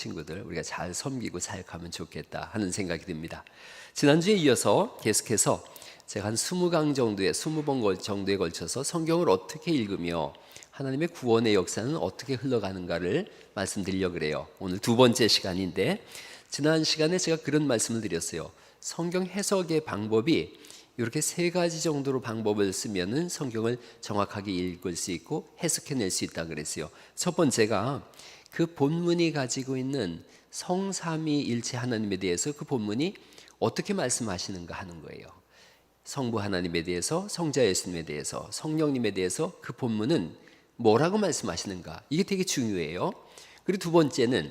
친구들 우리가 잘 섬기고 사역하면 좋겠다 하는 생각이 듭니다. 지난주에 이어서 계속해서 제가 한 20강 정도의 20번 정도에 걸쳐서 성경을 어떻게 읽으며 하나님의 구원의 역사는 어떻게 흘러가는가를 말씀드리려고 그래요. 오늘 두 번째 시간인데, 지난 시간에 제가 그런 말씀을 드렸어요. 성경 해석의 방법이 이렇게 세 가지 정도로 방법을 쓰면은 성경을 정확하게 읽을 수 있고 해석해낼 수 있다 그랬어요. 첫 번째가 그 본문이 가지고 있는 성삼위일체 하나님에 대해서 그 본문이 어떻게 말씀하시는가 하는 거예요. 성부 하나님에 대해서, 성자 예수님에 대해서, 성령님에 대해서 그 본문은 뭐라고 말씀하시는가, 이게 되게 중요해요. 그리고 두 번째는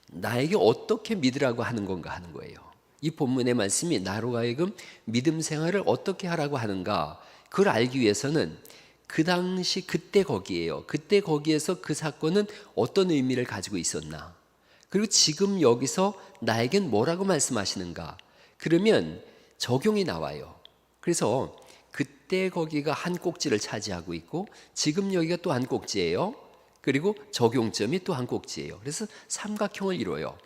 나에게 어떻게 믿으라고 하는 건가 하는 거예요. 이 본문의 말씀이 나로 하여금 믿음 생활을 어떻게 하라고 하는가, 그걸 알기 위해서는 그 당시 그때 거기에요. 그때 거기에서 그 사건은 어떤 의미를 가지고 있었나, 그리고 지금 여기서 나에겐 뭐라고 말씀하시는가, 그러면 적용이 나와요. 그래서 그때 거기가 한 꼭지를 차지하고 있고 지금 여기가 또 한 꼭지예요. 그리고 적용점이 또 한 꼭지예요. 그래서 삼각형을 이뤄요.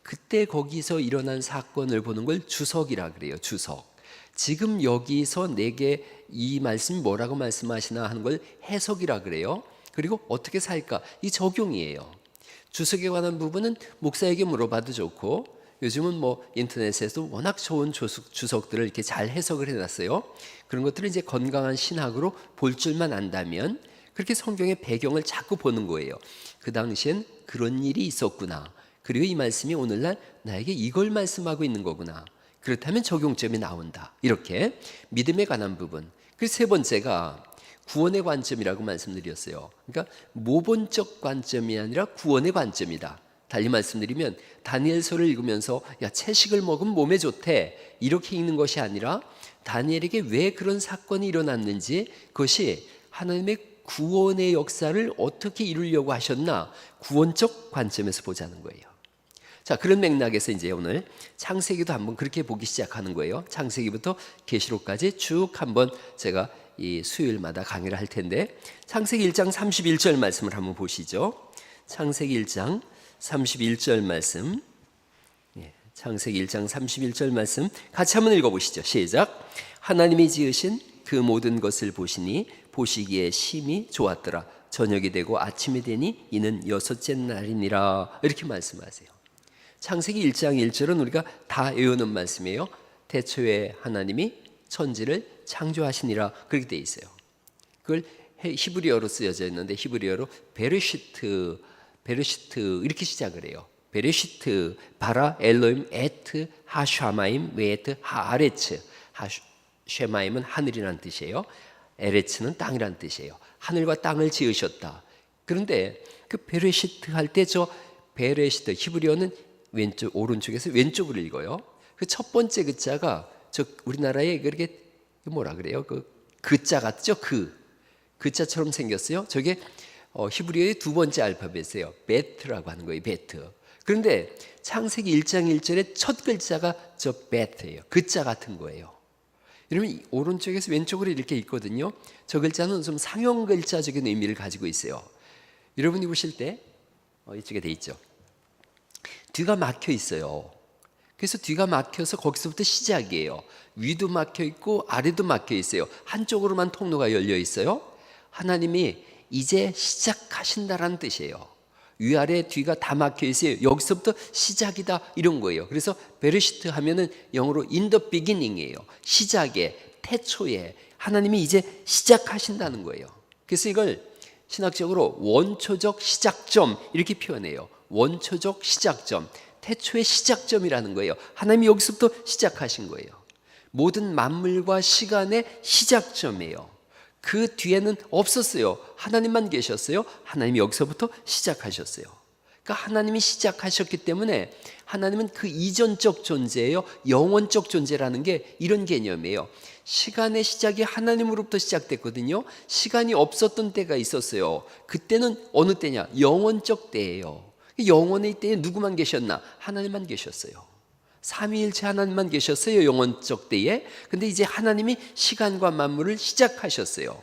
그때 거기서 일어난 사건을 보는 걸 주석이라 그래요. 주석. 지금 여기서 내게 이 말씀이 뭐라고 말씀하시나 하는 걸 해석이라 그래요. 그리고 어떻게 살까, 이 적용이에요. 주석에 관한 부분은 목사에게 물어봐도 좋고, 요즘은 뭐 인터넷에서 워낙 좋은 주석들을 이렇게 잘 해석을 해놨어요. 그런 것들을 이제 건강한 신학으로 볼 줄만 안다면 그렇게 성경의 배경을 자꾸 보는 거예요. 그 당시엔 그런 일이 있었구나, 그리고 이 말씀이 오늘날 나에게 이걸 말씀하고 있는 거구나, 그렇다면 적용점이 나온다. 이렇게 믿음에 관한 부분. 그리고 세 번째가 구원의 관점이라고 말씀드렸어요. 그러니까 모본적 관점이 아니라 구원의 관점이다. 달리 말씀드리면 다니엘서를 읽으면서 야, 채식을 먹으면 몸에 좋대, 이렇게 읽는 것이 아니라 다니엘에게 왜 그런 사건이 일어났는지, 그것이 하나님의 구원의 역사를 어떻게 이루려고 하셨나, 구원적 관점에서 보자는 거예요. 자, 그런 맥락에서 이제 오늘 창세기도 한번 그렇게 보기 시작하는 거예요. 창세기부터 계시록까지 쭉 한번 제가 이 수요일마다 강의를 할 텐데, 창세기 1장 31절 말씀을 한번 보시죠. 창세기 1장 31절 말씀, 창세기 1장 31절 말씀 같이 한번 읽어보시죠. 시작. 하나님이 지으신 그 모든 것을 보시니 보시기에 심히 좋았더라. 저녁이 되고 아침이 되니 이는 여섯째 날이니라. 이렇게 말씀하세요. 창세기 1장 1절은 우리가 다 외우는 말씀이에요. 태초에 하나님이 천지를 창조하시니라, 그렇게 돼 있어요. 그걸 히브리어로 쓰여져 있는데 히브리어로 베르시트 이렇게 시작을 해요. 베르시트 바라 엘로임 에트 하샤마임 웨트 하아레츠. 하쉐마임은 하늘이라는 뜻이에요. 에레츠는 땅이라는 뜻이에요. 하늘과 땅을 지으셨다. 그런데 그 베르시트 할 때 저 베르시트 히브리어는 왼쪽 오른쪽에서 왼쪽으로 읽어요. 그 첫 번째 글자가 저 우리나라에 그렇게 뭐라 그래요? 그 그자 같죠? 그자처럼 생겼어요. 저게 히브리어의 두 번째 알파벳이에요. 베트라고 하는 거예요. 베트. 그런데 창세기 1장 1절의 첫 글자가 저 베트예요. 그자 같은 거예요. 여러분, 오른쪽에서 왼쪽으로 이렇게 있거든요. 저 글자는 좀 상형 글자적인 의미를 가지고 있어요. 여러분이 보실 때 이쪽에 돼 있죠. 뒤가 막혀 있어요. 그래서 뒤가 막혀서 거기서부터 시작이에요. 위도 막혀 있고 아래도 막혀 있어요. 한쪽으로만 통로가 열려 있어요. 하나님이 이제 시작하신다라는 뜻이에요. 위아래 뒤가 다 막혀 있어요. 여기서부터 시작이다, 이런 거예요. 그래서 베르시트 하면은 영어로 in the beginning이에요. 시작에, 태초에 하나님이 이제 시작하신다는 거예요. 그래서 이걸 신학적으로 원초적 시작점 이렇게 표현해요. 원초적 시작점, 태초의 시작점이라는 거예요. 하나님이 여기서부터 시작하신 거예요. 모든 만물과 시간의 시작점이에요. 그 뒤에는 없었어요. 하나님만 계셨어요. 하나님이 여기서부터 시작하셨어요. 그러니까 하나님이 시작하셨기 때문에 하나님은 그 이전적 존재예요. 영원적 존재라는 게 이런 개념이에요. 시간의 시작이 하나님으로부터 시작됐거든요. 시간이 없었던 때가 있었어요. 그때는 어느 때냐? 영원적 때예요. 영원의 때에 누구만 계셨나? 하나님만 계셨어요. 삼위일체 하나님만 계셨어요. 영원적 때에. 근데 이제 하나님이 시간과 만물을 시작하셨어요.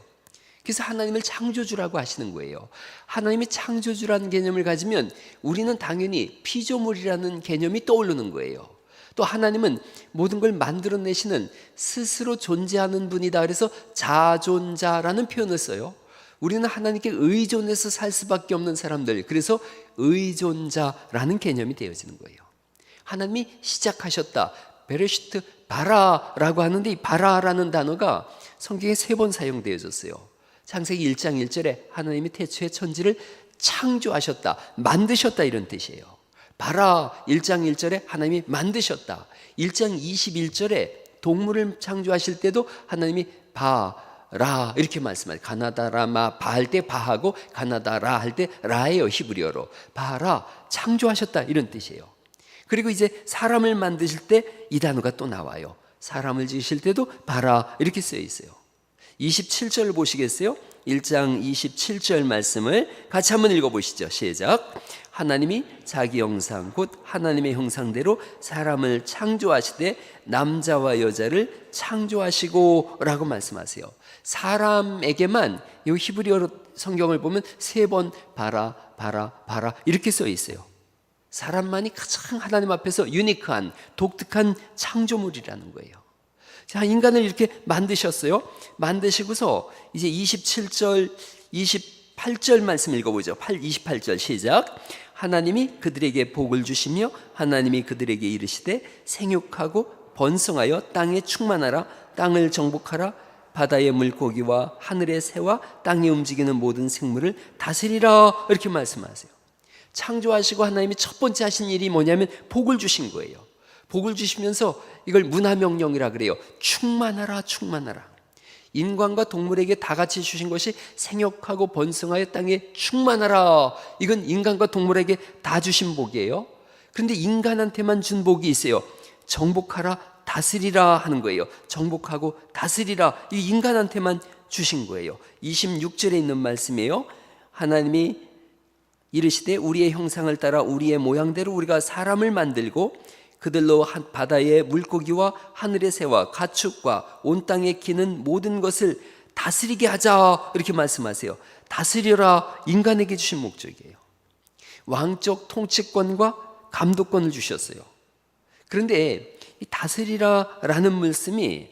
그래서 하나님을 창조주라고 하시는 거예요. 하나님이 창조주라는 개념을 가지면 우리는 당연히 피조물이라는 개념이 떠오르는 거예요. 또 하나님은 모든 걸 만들어내시는 스스로 존재하는 분이다. 그래서 자존자라는 표현을 써요. 우리는 하나님께 의존해서 살 수밖에 없는 사람들, 그래서 의존자라는 개념이 되어지는 거예요. 하나님이 시작하셨다. 베레시트 바라라고 하는데 이 바라라는 단어가 성경에 3번 사용되어졌어요. 창세기 1장 1절에 하나님이 태초에 천지를 창조하셨다, 만드셨다 이런 뜻이에요. 바라 1장 1절에 하나님이 만드셨다. 1장 21절에 동물을 창조하실 때도 하나님이 바라 이렇게 말씀하세요. 가나다라마 바 할 때 바하고 가나다라 할 때 라예요. 히브리어로 바라 창조하셨다 이런 뜻이에요. 그리고 이제 사람을 만드실 때 이 단어가 또 나와요. 사람을 지으실 때도 바라 이렇게 쓰여 있어요. 27절 보시겠어요? 1장 27절 말씀을 같이 한번 읽어보시죠. 시작. 하나님이 자기 형상 곧 하나님의 형상대로 사람을 창조하시되 남자와 여자를 창조하시고 라고 말씀하세요. 사람에게만 이 히브리어 성경을 보면 3번 바라 바라 바라 이렇게 써 있어요. 사람만이 가장 하나님 앞에서 유니크한 독특한 창조물이라는 거예요. 자, 인간을 이렇게 만드셨어요. 만드시고서 이제 27절 28절 말씀 읽어보죠. 28절 시작. 하나님이 그들에게 복을 주시며 하나님이 그들에게 이르시되 생육하고 번성하여 땅에 충만하라. 땅을 정복하라. 바다의 물고기와 하늘의 새와 땅에 움직이는 모든 생물을 다스리라 이렇게 말씀하세요. 창조하시고 하나님이 첫 번째 하신 일이 뭐냐면 복을 주신 거예요. 복을 주시면서 이걸 문화명령이라 그래요. 충만하라 충만하라. 인간과 동물에게 다 같이 주신 것이 생육하고 번성하여 땅에 충만하라. 이건 인간과 동물에게 다 주신 복이에요. 그런데 인간한테만 준 복이 있어요. 정복하라 다스리라 하는 거예요. 정복하고 다스리라 이 인간한테만 주신 거예요. 26절에 있는 말씀이에요. 하나님이 이르시되 우리의 형상을 따라 우리의 모양대로 우리가 사람을 만들고 그들로 바다의 물고기와 하늘의 새와 가축과 온 땅에 기는 모든 것을 다스리게 하자 이렇게 말씀하세요. 다스려라 인간에게 주신 목적이에요. 왕적 통치권과 감독권을 주셨어요. 그런데 이 다스리라라는 말씀이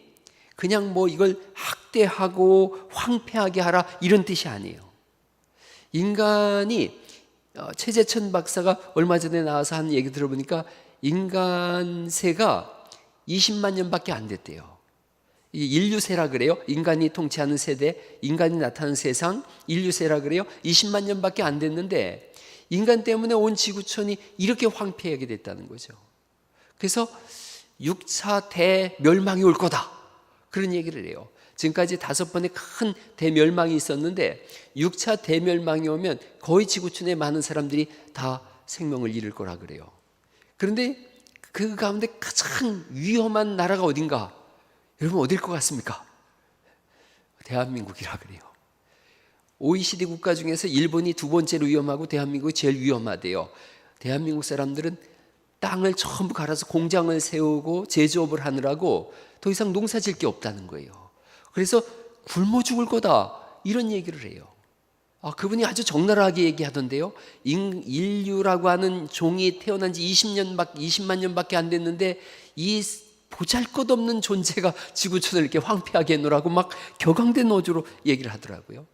그냥 뭐 이걸 학대하고 황폐하게 하라 이런 뜻이 아니에요. 인간이 최재천 박사가 얼마 전에 나와서 한 얘기 들어보니까 인간세가 20만 년밖에 안 됐대요. 인류세라 그래요. 인간이 통치하는 세대, 인간이 나타나는 세상, 인류세라 그래요. 20만 년밖에 안 됐는데 인간 때문에 온 지구촌이 이렇게 황폐하게 됐다는 거죠. 그래서 6차 대멸망이 올 거다 그런 얘기를 해요. 지금까지 5번의 큰 대멸망이 있었는데 6차 대멸망이 오면 거의 지구촌에 많은 사람들이 다 생명을 잃을 거라 그래요. 그런데 그 가운데 가장 위험한 나라가 어딘가? 여러분 어딜 것 같습니까? 대한민국이라 그래요. OECD 국가 중에서 일본이 2번째로 위험하고 대한민국이 제일 위험하대요. 대한민국 사람들은 땅을 전부 갈아서 공장을 세우고 제조업을 하느라고 더 이상 농사 지을 게 없다는 거예요. 그래서 굶어 죽을 거다 이런 얘기를 해요. 그분이 아주 적나라하게 얘기하던데요. 인류라고 하는 종이 태어난 지 20만 년밖에 안 됐는데 이 보잘것없는 존재가 지구촌을 이렇게 황폐하게 해놓으라고 막 격앙된 어조로 얘기를 하더라고요.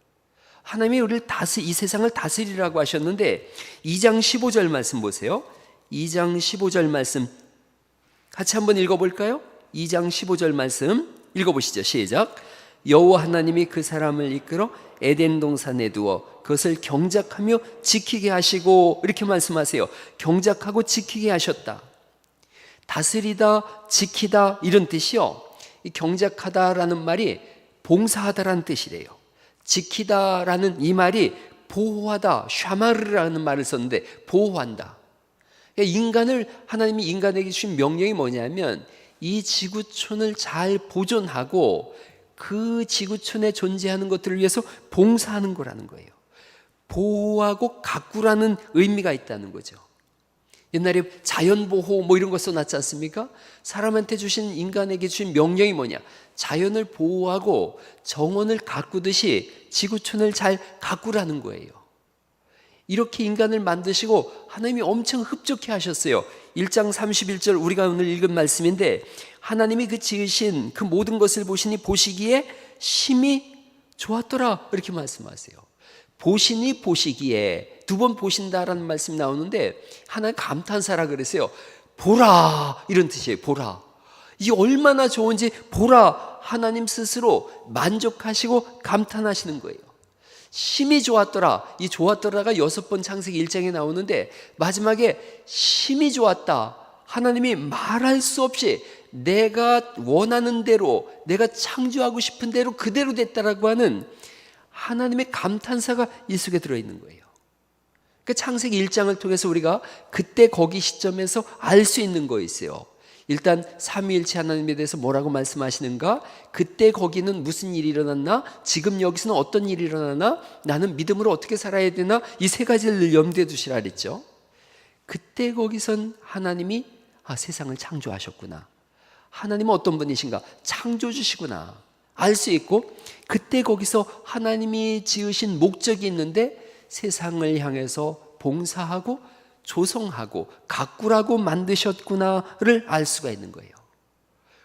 하나님이 우리를 이 세상을 다스리라고 하셨는데 2장 15절 말씀 보세요. 2장 15절 말씀 같이 한번 읽어볼까요? 2장 15절 말씀 읽어보시죠. 시작. 여호와 하나님이 그 사람을 이끌어 에덴 동산에 두어 그것을 경작하며 지키게 하시고 이렇게 말씀하세요. 경작하고 지키게 하셨다. 다스리다, 지키다 이런 뜻이요. 이 경작하다라는 말이 봉사하다라는 뜻이래요. 지키다라는 이 말이 보호하다, 샤마르라는 말을 썼는데 보호한다. 인간을 하나님이 인간에게 주신 명령이 뭐냐면 이 지구촌을 잘 보존하고 그 지구촌에 존재하는 것들을 위해서 봉사하는 거라는 거예요. 보호하고 가꾸라는 의미가 있다는 거죠. 옛날에 자연보호 뭐 이런 거 써놨지 않습니까? 사람한테 주신, 인간에게 주신 명령이 뭐냐? 자연을 보호하고 정원을 가꾸듯이 지구촌을 잘 가꾸라는 거예요. 이렇게 인간을 만드시고 하나님이 엄청 흡족해 하셨어요. 1장 31절 우리가 오늘 읽은 말씀인데, 하나님이 그 지으신 그 모든 것을 보시니 보시기에 심히 좋았더라, 이렇게 말씀하세요. 보시니 보시기에, 두 번 보신다라는 말씀이 나오는데 하나님 감탄사라 그랬어요. 보라, 이런 뜻이에요. 보라. 이 얼마나 좋은지 보라. 하나님 스스로 만족하시고 감탄하시는 거예요. 심히 좋았더라. 이 좋았더라가 6번 창세기 1장에 나오는데 마지막에 심히 좋았다. 하나님이 말할 수 없이 내가 원하는 대로, 내가 창조하고 싶은 대로 그대로 됐다라고 하는 하나님의 감탄사가 이 속에 들어있는 거예요. 그 창세기 1장을 통해서 우리가 그때 거기 시점에서 알 수 있는 거 있어요. 일단 삼위일체 하나님에 대해서 뭐라고 말씀하시는가? 그때 거기는 무슨 일이 일어났나? 지금 여기서는 어떤 일이 일어나나? 나는 믿음으로 어떻게 살아야 되나? 이 세 가지를 염두에 두시라 그랬죠. 그때 거기선 하나님이 세상을 창조하셨구나. 하나님은 어떤 분이신가? 창조주시구나. 알 수 있고, 그때 거기서 하나님이 지으신 목적이 있는데 세상을 향해서 봉사하고 조성하고 가꾸라고 만드셨구나를 알 수가 있는 거예요.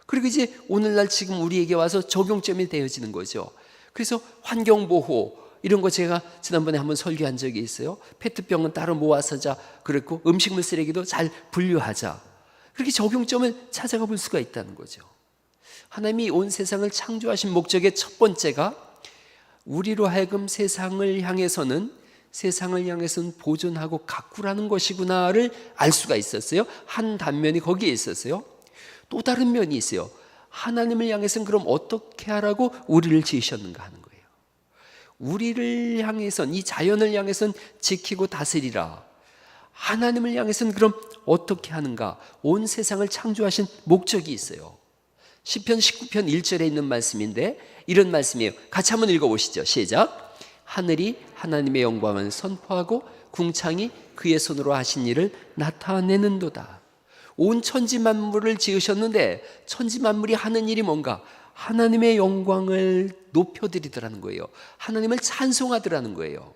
그리고 이제 오늘날 지금 우리에게 와서 적용점이 되어지는 거죠. 그래서 환경보호 이런 거 제가 지난번에 한번 설교한 적이 있어요. 페트병은 따로 모아서 하자 그랬고, 음식물 쓰레기도 잘 분류하자. 그렇게 적용점을 찾아가 볼 수가 있다는 거죠. 하나님이 온 세상을 창조하신 목적의 첫 번째가 우리로 하여금 세상을 향해서는 보존하고 가꾸라는 것이구나를 알 수가 있었어요. 한 단면이 거기에 있었어요. 또 다른 면이 있어요. 하나님을 향해서는 그럼 어떻게 하라고 우리를 지으셨는가 하는 거예요. 우리를 향해서는, 이 자연을 향해서는 지키고 다스리라. 하나님을 향해서는 그럼 어떻게 하는가? 온 세상을 창조하신 목적이 있어요. 시편 19편 1절에 있는 말씀인데 이런 말씀이에요. 같이 한번 읽어보시죠. 시작. 하늘이 하나님의 영광을 선포하고 궁창이 그의 손으로 하신 일을 나타내는도다. 온 천지 만물을 지으셨는데 천지 만물이 하는 일이 뭔가? 하나님의 영광을 높여드리더라는 거예요. 하나님을 찬송하더라는 거예요.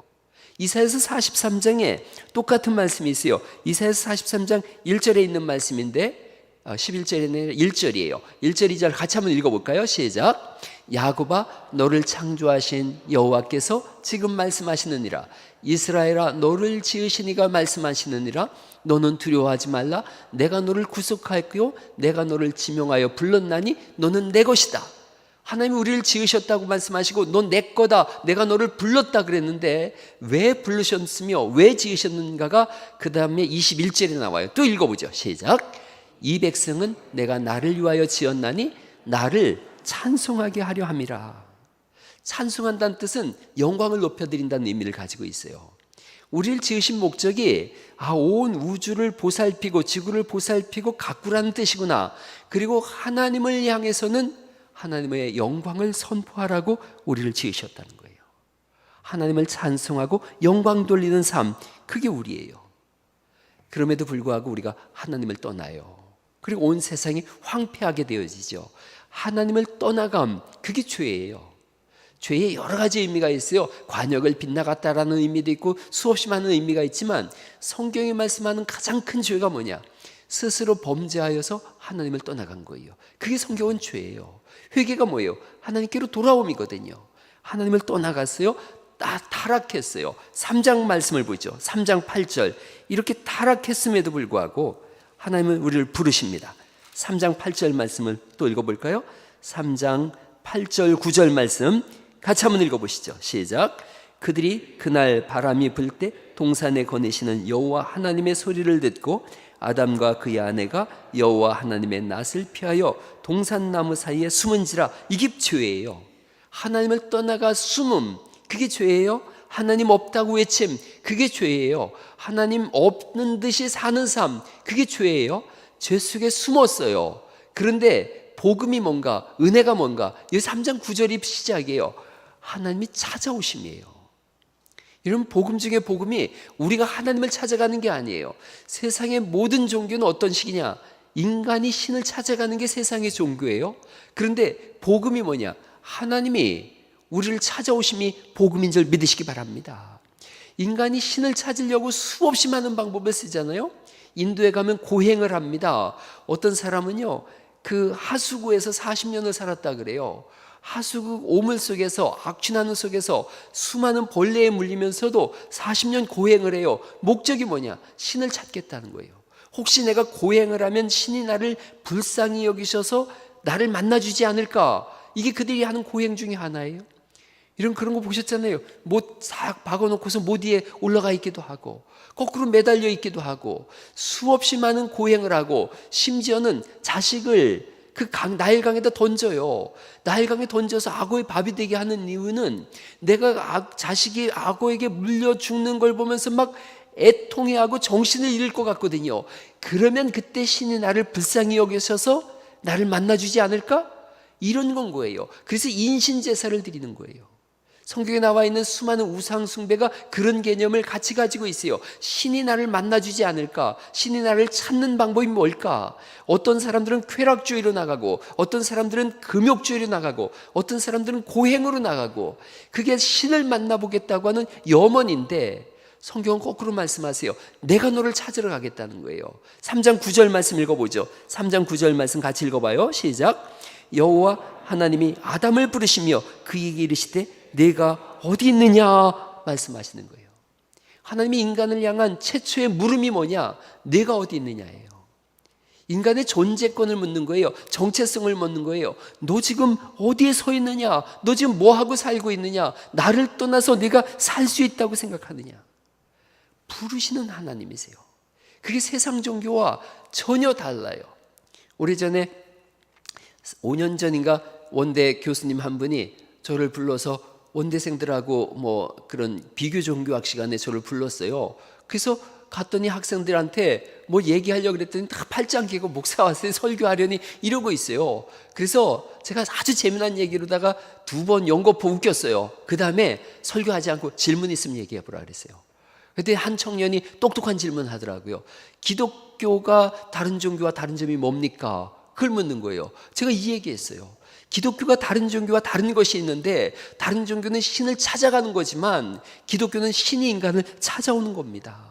이사야서 43장에 똑같은 말씀이 있어요. 이사야서 43장 1절에 있는 말씀인데 11절에는 1절이에요. 1절 2절 같이 한번 읽어볼까요? 시작. 야곱아 너를 창조하신 여호와께서 지금 말씀하시느니라. 이스라엘아 너를 지으신 이가 말씀하시느니라. 너는 두려워하지 말라. 내가 너를 구속하였고 내가 너를 지명하여 불렀나니 너는 내 것이다. 하나님이 우리를 지으셨다고 말씀하시고 넌 내 거다, 내가 너를 불렀다 그랬는데 왜 부르셨으며 왜 지으셨는가가 그 다음에 21절에 나와요. 또 읽어보죠. 시작. 이 백성은 내가 나를 위하여 지었나니 나를 찬송하게 하려 함이라. 찬송한다는 뜻은 영광을 높여드린다는 의미를 가지고 있어요. 우리를 지으신 목적이 온 우주를 보살피고 지구를 보살피고 가꾸라는 뜻이구나. 그리고 하나님을 향해서는 하나님의 영광을 선포하라고 우리를 지으셨다는 거예요. 하나님을 찬송하고 영광 돌리는 삶, 그게 우리예요. 그럼에도 불구하고 우리가 하나님을 떠나요. 그리고 온 세상이 황폐하게 되어지죠. 하나님을 떠나감, 그게 죄예요. 죄에 여러 가지 의미가 있어요. 관역을 빗나갔다라는 의미도 있고 수없이 많은 의미가 있지만 성경이 말씀하는 가장 큰 죄가 뭐냐? 스스로 범죄하여서 하나님을 떠나간 거예요. 그게 성경은 죄예요. 회개가 뭐예요? 하나님께로 돌아옴이거든요. 하나님을 떠나갔어요. 타락했어요. 3장 말씀을 보죠. 3장 8절. 이렇게 타락했음에도 불구하고 하나님은 우리를 부르십니다. 3장 8절 말씀을 또 읽어볼까요? 3장 8절 9절 말씀 같이 한번 읽어보시죠. 시작. 그들이 그날 바람이 불 때 동산에 거니시는 여호와 하나님의 소리를 듣고 아담과 그의 아내가 여호와 하나님의 낯을 피하여 동산나무 사이에 숨은지라. 이게 죄예요. 하나님을 떠나가 숨음, 그게 죄예요. 하나님 없다고 외침, 그게 죄예요. 하나님 없는 듯이 사는 삶, 그게 죄예요. 죄 속에 숨었어요. 그런데 복음이 뭔가, 은혜가 뭔가, 이 3장 9절이 시작이에요. 하나님이 찾아오심이에요. 이런 복음 중에 복음이 우리가 하나님을 찾아가는 게 아니에요. 세상의 모든 종교는 어떤 식이냐? 인간이 신을 찾아가는 게 세상의 종교예요. 그런데 복음이 뭐냐? 하나님이 우리를 찾아오심이 복음인 줄 믿으시기 바랍니다. 인간이 신을 찾으려고 수없이 많은 방법을 쓰잖아요. 인도에 가면 고행을 합니다. 어떤 사람은요, 그 하수구에서 40년을 살았다 그래요. 하수구 오물 속에서, 악취나는 속에서 수많은 벌레에 물리면서도 40년 고행을 해요. 목적이 뭐냐? 신을 찾겠다는 거예요. 혹시 내가 고행을 하면 신이 나를 불쌍히 여기셔서 나를 만나주지 않을까? 이게 그들이 하는 고행 중에 하나예요. 그런 거 보셨잖아요. 못 싹 박아놓고서 못 위에 올라가 있기도 하고, 거꾸로 매달려 있기도 하고, 수없이 많은 고행을 하고, 심지어는 자식을 그 나일강에다 던져요. 나일강에 던져서 악어의 밥이 되게 하는 이유는 내가 자식이 악어에게 물려 죽는 걸 보면서 막 애통해하고 정신을 잃을 것 같거든요. 그러면 그때 신이 나를 불쌍히 여기셔서 나를 만나주지 않을까? 이런 건 거예요. 그래서 인신제사를 드리는 거예요. 성경에 나와 있는 수많은 우상 숭배가 그런 개념을 같이 가지고 있어요. 신이 나를 만나주지 않을까? 신이 나를 찾는 방법이 뭘까? 어떤 사람들은 쾌락주의로 나가고, 어떤 사람들은 금욕주의로 나가고, 어떤 사람들은 고행으로 나가고, 그게 신을 만나보겠다고 하는 염원인데, 성경은 거꾸로 말씀하세요. 내가 너를 찾으러 가겠다는 거예요. 3장 9절 말씀 읽어보죠. 3장 9절 말씀 같이 읽어봐요. 시작. 여호와 하나님이 아담을 부르시며 그에게 이르시되 내가 어디 있느냐 말씀하시는 거예요. 하나님이 인간을 향한 최초의 물음이 뭐냐? 내가 어디 있느냐예요. 인간의 존재권을 묻는 거예요. 정체성을 묻는 거예요. 너 지금 어디에 서 있느냐? 너 지금 뭐하고 살고 있느냐? 나를 떠나서 네가 살 수 있다고 생각하느냐? 부르시는 하나님이세요. 그게 세상 종교와 전혀 달라요. 오래전에 5년 전인가 원대 교수님 한 분이 저를 불러서 원대생들하고 뭐 그런 비교 종교학 시간에 저를 불렀어요. 그래서 갔더니 학생들한테 뭐 얘기하려고 그랬더니 다 팔짱 끼고 목사 왔어요. 설교하려니 이러고 있어요. 그래서 제가 아주 재미난 얘기로다가 2번 연거푸 웃겼어요. 그 다음에 설교하지 않고 질문 있으면 얘기해 보라 그랬어요. 그때 한 청년이 똑똑한 질문 하더라고요. 기독교가 다른 종교와 다른 점이 뭡니까? 그걸 묻는 거예요. 제가 이 얘기했어요. 기독교가 다른 종교와 다른 것이 있는데, 다른 종교는 신을 찾아가는 거지만 기독교는 신이 인간을 찾아오는 겁니다.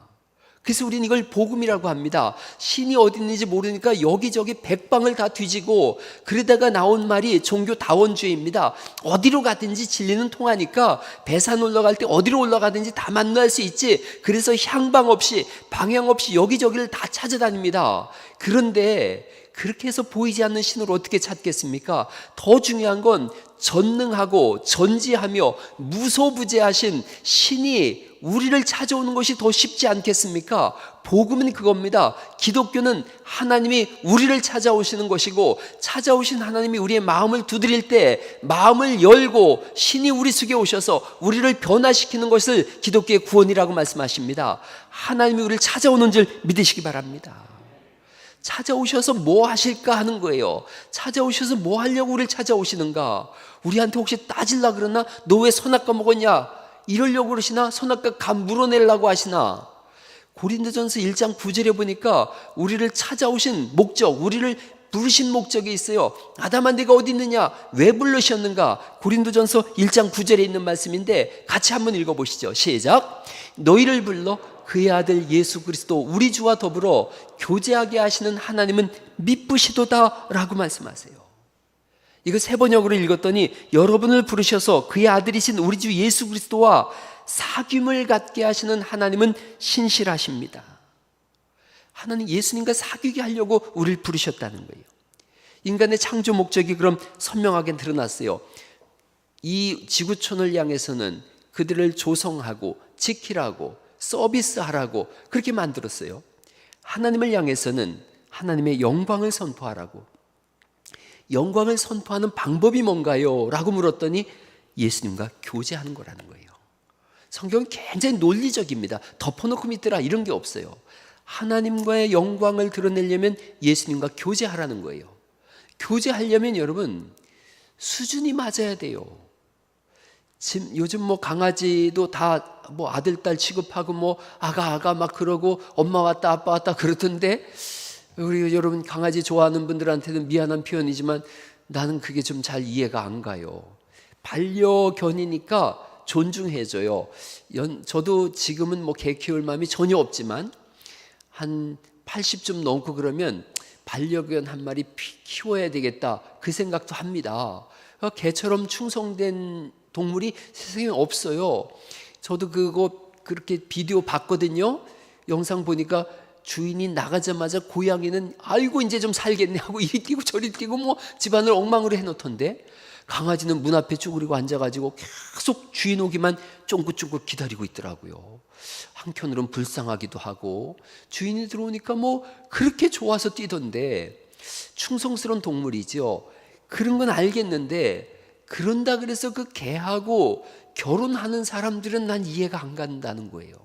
그래서 우리는 이걸 복음이라고 합니다. 신이 어디 있는지 모르니까 여기저기 백방을 다 뒤지고, 그러다가 나온 말이 종교다원주의입니다. 어디로 가든지 진리는 통하니까 배산 올라갈 때 어디로 올라가든지 다 만날 수 있지. 그래서 향방 없이 방향 없이 여기저기를 다 찾아다닙니다. 그런데 그렇게 해서 보이지 않는 신을 어떻게 찾겠습니까? 더 중요한 건 전능하고 전지하며 무소부재하신 신이 우리를 찾아오는 것이 더 쉽지 않겠습니까? 복음은 그겁니다. 기독교는 하나님이 우리를 찾아오시는 것이고, 찾아오신 하나님이 우리의 마음을 두드릴 때 마음을 열고 신이 우리 속에 오셔서 우리를 변화시키는 것을 기독교의 구원이라고 말씀하십니다. 하나님이 우리를 찾아오는 줄 믿으시기 바랍니다. 찾아오셔서 뭐 하실까 하는 거예요. 찾아오셔서 뭐 하려고 우리를 찾아오시는가? 우리한테 혹시 따질라 그러나? 너 왜 선악과 먹었냐? 이러려고 그러시나? 선악과 감 물어내려고 하시나? 고린도전서 1장 9절에 보니까 우리를 찾아오신 목적, 우리를 부르신 목적이 있어요. 아담아 네가 어디 있느냐? 왜 부르셨는가? 고린도전서 1장 9절에 있는 말씀인데 같이 한번 읽어보시죠. 시작. 너희를 불러 그의 아들 예수 그리스도 우리 주와 더불어 교제하게 하시는 하나님은 미쁘시도다 라고 말씀하세요. 이거 세 번역으로 읽었더니 여러분을 부르셔서 그의 아들이신 우리 주 예수 그리스도와 사귐을 갖게 하시는 하나님은 신실하십니다. 하나님 예수님과 사귀게 하려고 우리를 부르셨다는 거예요. 인간의 창조 목적이 그럼 선명하게 드러났어요. 이 지구촌을 향해서는 그들을 조성하고 지키라고 서비스하라고 그렇게 만들었어요. 하나님을 향해서는 하나님의 영광을 선포하라고. 영광을 선포하는 방법이 뭔가요? 라고 물었더니 예수님과 교제하는 거라는 거예요. 성경은 굉장히 논리적입니다. 덮어놓고 믿더라 이런 게 없어요. 하나님과의 영광을 드러내려면 예수님과 교제하라는 거예요. 교제하려면 여러분 수준이 맞아야 돼요. 요즘 뭐 강아지도 다 뭐 아들, 딸 취급하고 뭐 아가 막 그러고 엄마 왔다 아빠 왔다 그러던데, 우리 여러분 강아지 좋아하는 분들한테는 미안한 표현이지만 나는 그게 좀 잘 이해가 안 가요. 반려견이니까 존중해줘요. 저도 지금은 뭐 개 키울 마음이 전혀 없지만 한 80좀 넘고 그러면 반려견 한 마리 키워야 되겠다 그 생각도 합니다. 개처럼 충성된 동물이 세상에 없어요. 저도 그렇게 비디오 봤거든요. 영상 보니까 주인이 나가자마자 고양이는 아이고 이제 좀 살겠네 하고 이리 뛰고 저리 뛰고 뭐 집안을 엉망으로 해놓던데, 강아지는 문 앞에 쭈그리고 앉아가지고 계속 주인 오기만 쫑긋쫑긋 기다리고 있더라고요. 한편으로는 불쌍하기도 하고, 주인이 들어오니까 뭐 그렇게 좋아서 뛰던데, 충성스러운 동물이죠. 그런 건 알겠는데 그런다 그래서 그 개하고 결혼하는 사람들은 난 이해가 안 간다는 거예요.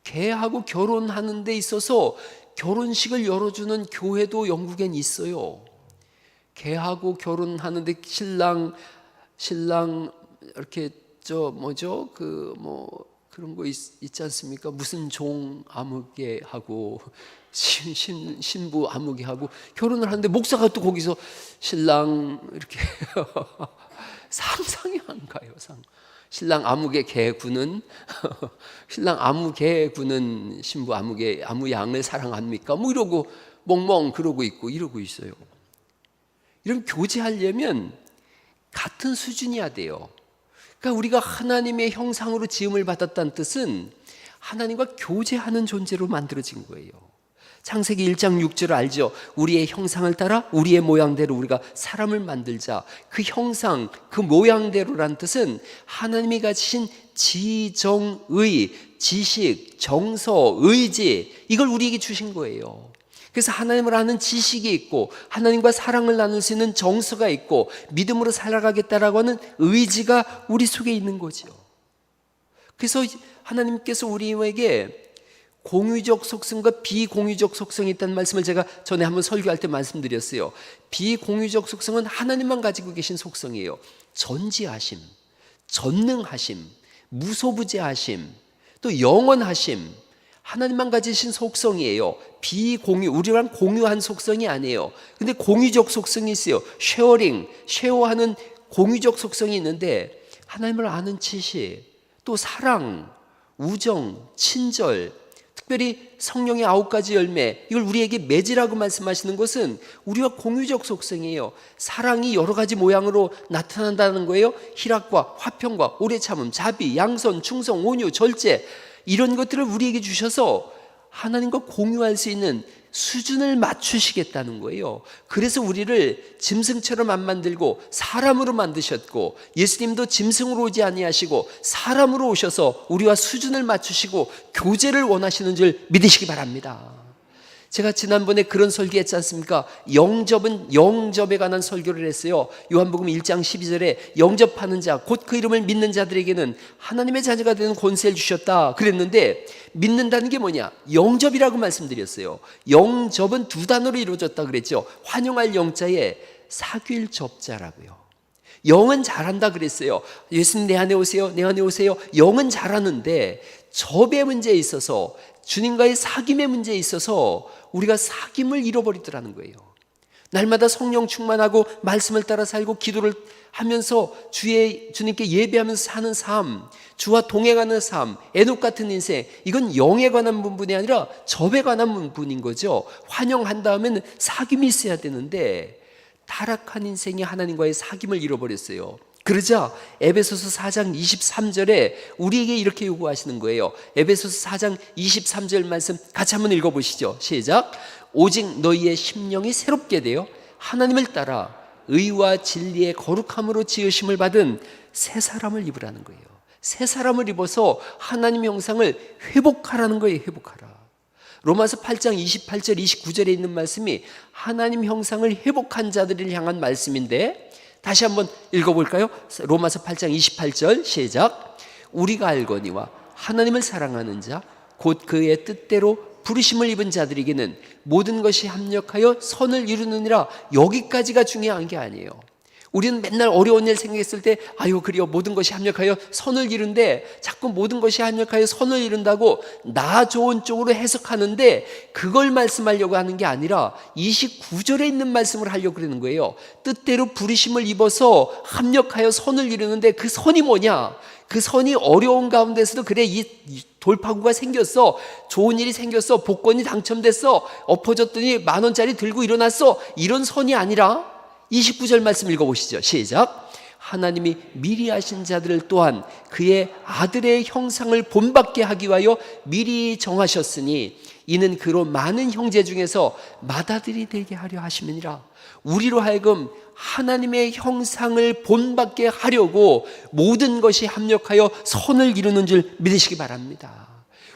개하고 결혼하는 데 있어서 결혼식을 열어주는 교회도 영국엔 있어요. 개하고 결혼하는데 신랑 이렇게 그런 거 있지 않습니까? 무슨 종 아무개 하고 신부 아무개 하고 결혼을 하는데 목사가 또 거기서 신랑 이렇게 상상이 안 가요. 신랑 아무개 개 구는 신랑 아무개 구는 신부 아무개 아무양을 사랑합니까? 뭐 이러고 멍멍 그러고 있고 이러고 있어요. 이런 교제하려면 같은 수준이어야 돼요. 그러니까 우리가 하나님의 형상으로 지음을 받았다는 뜻은 하나님과 교제하는 존재로 만들어진 거예요. 창세기 1장 6절 알죠? 우리의 형상을 따라 우리의 모양대로 우리가 사람을 만들자. 그 형상, 그 모양대로란 뜻은 하나님이 가지신 지정의, 지식, 정서, 의지, 이걸 우리에게 주신 거예요. 그래서 하나님을 아는 지식이 있고 하나님과 사랑을 나눌 수 있는 정서가 있고 믿음으로 살아가겠다라고 하는 의지가 우리 속에 있는 거죠. 그래서 하나님께서 우리에게 공유적 속성과 비공유적 속성이 있다는 말씀을 제가 전에 한번 설교할 때 말씀드렸어요. 비공유적 속성은 하나님만 가지고 계신 속성이에요. 전지하심, 전능하심, 무소부재하심, 또 영원하심, 하나님만 가지신 속성이에요. 비공유, 우리랑 공유한 속성이 아니에요. 근데 공유적 속성이 있어요. 쉐어하는 공유적 속성이 있는데, 하나님을 아는 지식, 또 사랑, 우정, 친절, 특별히 성령의 9가지 열매, 이걸 우리에게 맺으라고 말씀하시는 것은 우리와 공유적 속성이에요. 사랑이 여러 가지 모양으로 나타난다는 거예요. 희락과 화평과 오래 참음, 자비, 양선, 충성, 온유, 절제, 이런 것들을 우리에게 주셔서 하나님과 공유할 수 있는 수준을 맞추시겠다는 거예요. 그래서 우리를 짐승처럼 안 만들고 사람으로 만드셨고, 예수님도 짐승으로 오지 아니하시고 사람으로 오셔서 우리와 수준을 맞추시고 교제를 원하시는 줄 믿으시기 바랍니다. 제가 지난번에 그런 설교했지 않습니까? 영접에 관한 설교를 했어요. 요한복음 1장 12절에 영접하는 자, 곧 그 이름을 믿는 자들에게는 하나님의 자녀가 되는 권세를 주셨다 그랬는데, 믿는다는 게 뭐냐? 영접이라고 말씀드렸어요. 영접은 두 단어로 이루어졌다 그랬죠. 환영할 영자에 사귈 접자라고요. 영은 잘한다 그랬어요. 예수님 내 안에 오세요, 내 안에 오세요. 영은 잘하는데 접의 문제에 있어서, 주님과의 사귐의 문제에 있어서 우리가 사귐을 잃어버리더라는 거예요. 날마다 성령 충만하고 말씀을 따라 살고 기도를 하면서 주님께 예배하면서 사는 삶, 주와 동행하는 삶, 에녹 같은 인생, 이건 영에 관한 부분이 아니라 접에 관한 부분인 거죠. 환영한 다음에는 사귐이 있어야 되는데 타락한 인생이 하나님과의 사귐을 잃어버렸어요. 그러자 에베소서 4장 23절에 우리에게 이렇게 요구하시는 거예요. 에베소서 4장 23절 말씀 같이 한번 읽어보시죠. 시작. 오직 너희의 심령이 새롭게 되어 하나님을 따라 의와 진리의 거룩함으로 지으심을 받은 새 사람을 입으라는 거예요. 새 사람을 입어서 하나님 형상을 회복하라는 거예요. 회복하라. 로마서 8장 28절 29절에 있는 말씀이 하나님 형상을 회복한 자들을 향한 말씀인데, 다시 한번 읽어볼까요? 로마서 8장 28절 시작. 우리가 알거니와 하나님을 사랑하는 자 곧 그의 뜻대로 부르심을 입은 자들에게는 모든 것이 합력하여 선을 이루느니라. 여기까지가 중요한 게 아니에요. 우리는 맨날 어려운 일 생겼을 때 아유 그리요 모든 것이 합력하여 선을 이룬데 자꾸 모든 것이 합력하여 선을 이룬다고 나 좋은 쪽으로 해석하는데 그걸 말씀하려고 하는 게 아니라 29절에 있는 말씀을 하려고 그러는 거예요. 뜻대로 부르심을 입어서 합력하여 선을 이루는데 그 선이 뭐냐? 그 선이 어려운 가운데서도 그래 이 돌파구가 생겼어, 좋은 일이 생겼어, 복권이 당첨됐어, 엎어졌더니 10,000원짜리 들고 일어났어, 이런 선이 아니라 29절 말씀 읽어보시죠. 시작. 하나님이 미리 하신 자들을 또한 그의 아들의 형상을 본받게 하기 위하여 미리 정하셨으니 이는 그로 많은 형제 중에서 맏아들이 되게 하려 하심이니라. 우리로 하여금 하나님의 형상을 본받게 하려고 모든 것이 합력하여 선을 이루는 줄 믿으시기 바랍니다.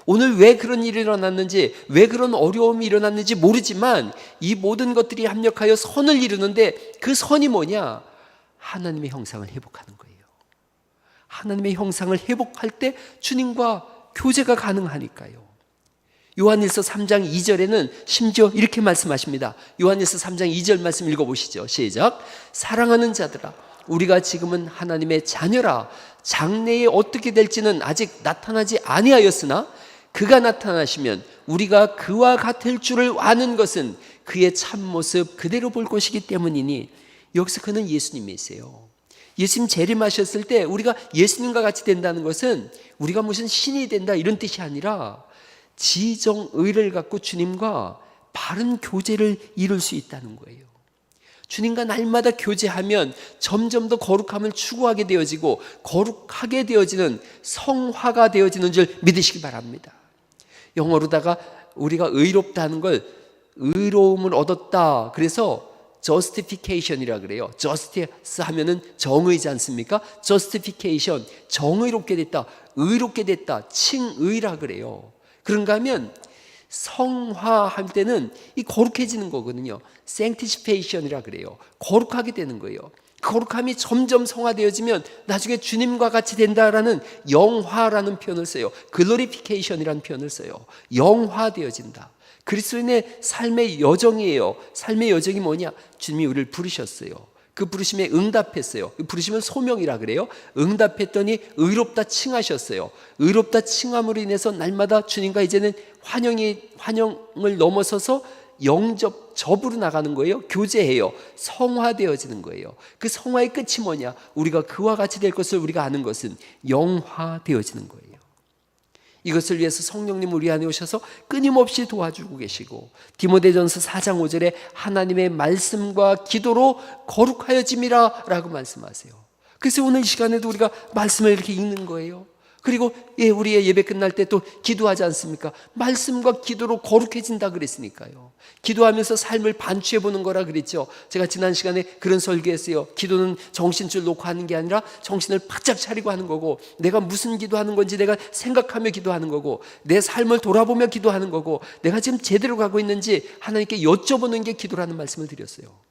오늘 왜 그런 일이 일어났는지, 왜 그런 어려움이 일어났는지 모르지만 이 모든 것들이 합력하여 선을 이루는데 그 선이 뭐냐? 하나님의 형상을 회복하는 거예요. 하나님의 형상을 회복할 때 주님과 교제가 가능하니까요. 요한일서 3장 2절에는 심지어 이렇게 말씀하십니다. 요한일서 3장 2절 말씀 읽어보시죠. 시작. 사랑하는 자들아, 우리가 지금은 하나님의 자녀라. 장래에 어떻게 될지는 아직 나타나지 아니하였으나 그가 나타나시면 우리가 그와 같을 줄을 아는 것은 그의 참모습 그대로 볼 것이기 때문이니. 여기서 그는 예수님이세요. 예수님 재림하셨을 때 우리가 예수님과 같이 된다는 것은 우리가 무슨 신이 된다 이런 뜻이 아니라 지정의를 갖고 주님과 바른 교제를 이룰 수 있다는 거예요. 주님과 날마다 교제하면 점점 더 거룩함을 추구하게 되어지고 거룩하게 되어지는 성화가 되어지는 줄 믿으시기 바랍니다. 영어로다가 우리가 의롭다는 걸 의로움을 얻었다, 그래서 justification이라 그래요. justice 하면은 정의지 않습니까? justification, 정의롭게 됐다, 의롭게 됐다, 칭의라 그래요. 그런가 하면 성화할 때는 이 거룩해지는 거거든요. sanctification이라 그래요. 거룩하게 되는 거예요. 거룩함이 점점 성화되어지면 나중에 주님과 같이 된다라는 영화라는 표현을 써요. glorification이라는 표현을 써요. 영화되어진다. 그리스도인의 삶의 여정이에요. 삶의 여정이 뭐냐? 주님이 우리를 부르셨어요. 그 부르심에 응답했어요. 그 부르심은 소명이라 그래요. 응답했더니 의롭다 칭하셨어요. 의롭다 칭함으로 인해서 날마다 주님과 이제는 환영을 넘어서서 영접으로 나가는 거예요. 교제해요. 성화되어지는 거예요. 그 성화의 끝이 뭐냐? 우리가 그와 같이 될 것을 우리가 아는 것은 영화되어지는 거예요. 이것을 위해서 성령님 우리 안에 오셔서 끊임없이 도와주고 계시고, 디모데전서 4장 5절에 하나님의 말씀과 기도로 거룩하여짐이라 라고 말씀하세요. 그래서 오늘 이 시간에도 우리가 말씀을 이렇게 읽는 거예요. 그리고 우리의 예배 끝날 때 또 기도하지 않습니까? 말씀과 기도로 거룩해진다 그랬으니까요. 기도하면서 삶을 반추해 보는 거라 그랬죠. 제가 지난 시간에 그런 설교했어요. 기도는 정신줄 놓고 하는 게 아니라 정신을 바짝 차리고 하는 거고, 내가 무슨 기도하는 건지 내가 생각하며 기도하는 거고, 내 삶을 돌아보며 기도하는 거고, 내가 지금 제대로 가고 있는지 하나님께 여쭤보는 게 기도라는 말씀을 드렸어요.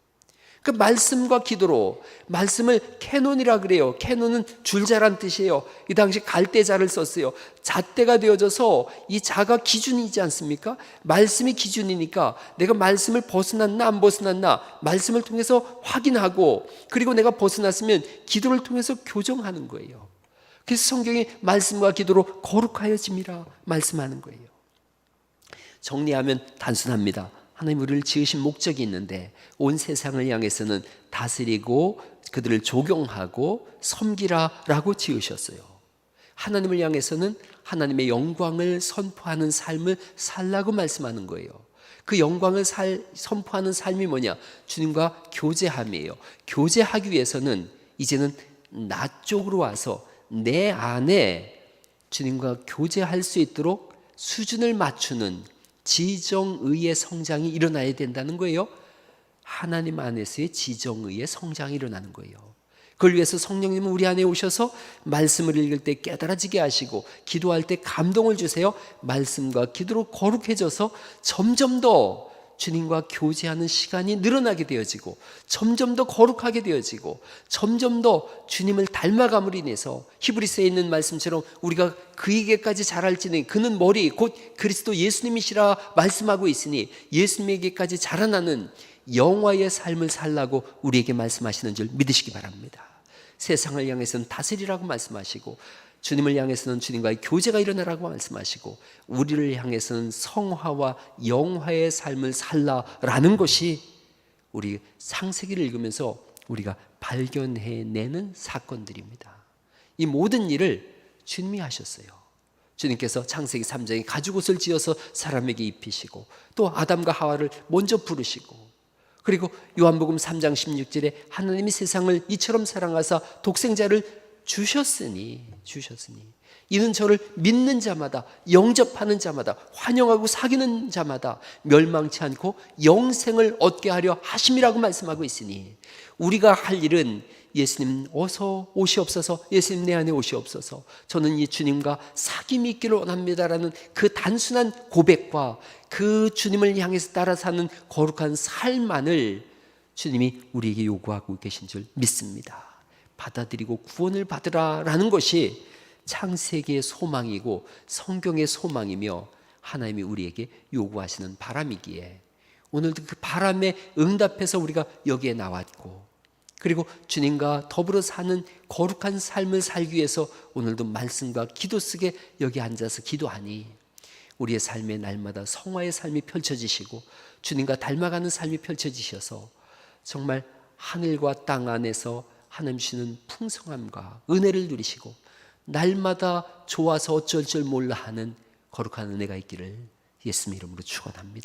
그 말씀과 기도로, 말씀을 캐논이라 그래요. 캐논은 줄자란 뜻이에요. 이 당시 갈대자를 썼어요. 잣대가 되어져서 이 자가 기준이지 않습니까? 말씀이 기준이니까 내가 말씀을 벗어났나 안 벗어났나 말씀을 통해서 확인하고, 그리고 내가 벗어났으면 기도를 통해서 교정하는 거예요. 그래서 성경이 말씀과 기도로 거룩하여짐이라 말씀하는 거예요. 정리하면 단순합니다. 하나님 우리를 지으신 목적이 있는데 온 세상을 향해서는 다스리고 그들을 조경하고 섬기라라고 지으셨어요. 하나님을 향해서는 하나님의 영광을 선포하는 삶을 살라고 말씀하는 거예요. 그 영광을 선포하는 삶이 뭐냐? 주님과 교제함이에요. 교제하기 위해서는 이제는 나 쪽으로 와서 내 안에 주님과 교제할 수 있도록 수준을 맞추는 지정의의 성장이 일어나야 된다는 거예요. 하나님 안에서의 지정의의 성장이 일어나는 거예요. 그걸 위해서 성령님은 우리 안에 오셔서 말씀을 읽을 때 깨달아지게 하시고, 기도할 때 감동을 주세요. 말씀과 기도로 거룩해져서 점점 더 주님과 교제하는 시간이 늘어나게 되어지고, 점점 더 거룩하게 되어지고, 점점 더 주님을 닮아감으로 인해서 히브리서에 있는 말씀처럼 우리가 그에게까지 자랄지니 그는 머리 곧 그리스도 예수님이시라 말씀하고 있으니 예수님에게까지 자라나는 영화의 삶을 살라고 우리에게 말씀하시는 줄 믿으시기 바랍니다. 세상을 향해서는 다스리라고 말씀하시고, 주님을 향해서는 주님과의 교제가 일어나라고 말씀하시고, 우리를 향해서는 성화와 영화의 삶을 살라라는 것이 우리 창세기를 읽으면서 우리가 발견해내는 사건들입니다. 이 모든 일을 주님이 하셨어요. 주님께서 창세기 3장에 가죽옷을 지어서 사람에게 입히시고, 또 아담과 하와를 먼저 부르시고, 그리고 요한복음 3장 16절에 하나님이 세상을 이처럼 사랑하사 독생자를 주셨으니 이는 저를 믿는 자마다, 영접하는 자마다, 환영하고 사귀는 자마다 멸망치 않고 영생을 얻게 하려 하심이라고 말씀하고 있으니, 우리가 할 일은 예수님 어서 오시옵소서, 예수님 내 안에 오시옵소서, 저는 이 주님과 사귐이 있기를 원합니다라는 그 단순한 고백과 그 주님을 향해서 따라 사는 거룩한 삶만을 주님이 우리에게 요구하고 계신 줄 믿습니다. 받아들이고 구원을 받으라라는 것이 창세기의 소망이고 성경의 소망이며 하나님이 우리에게 요구하시는 바람이기에, 오늘도 그 바람에 응답해서 우리가 여기에 나왔고, 그리고 주님과 더불어 사는 거룩한 삶을 살기 위해서 오늘도 말씀과 기도 속에 여기 앉아서 기도하니, 우리의 삶의 날마다 성화의 삶이 펼쳐지시고 주님과 닮아가는 삶이 펼쳐지셔서 정말 하늘과 땅 안에서 하나님 주시는 풍성함과 은혜를 누리시고 날마다 좋아서 어쩔 줄 몰라 하는 거룩한 은혜가 있기를 예수님 이름으로 축원합니다.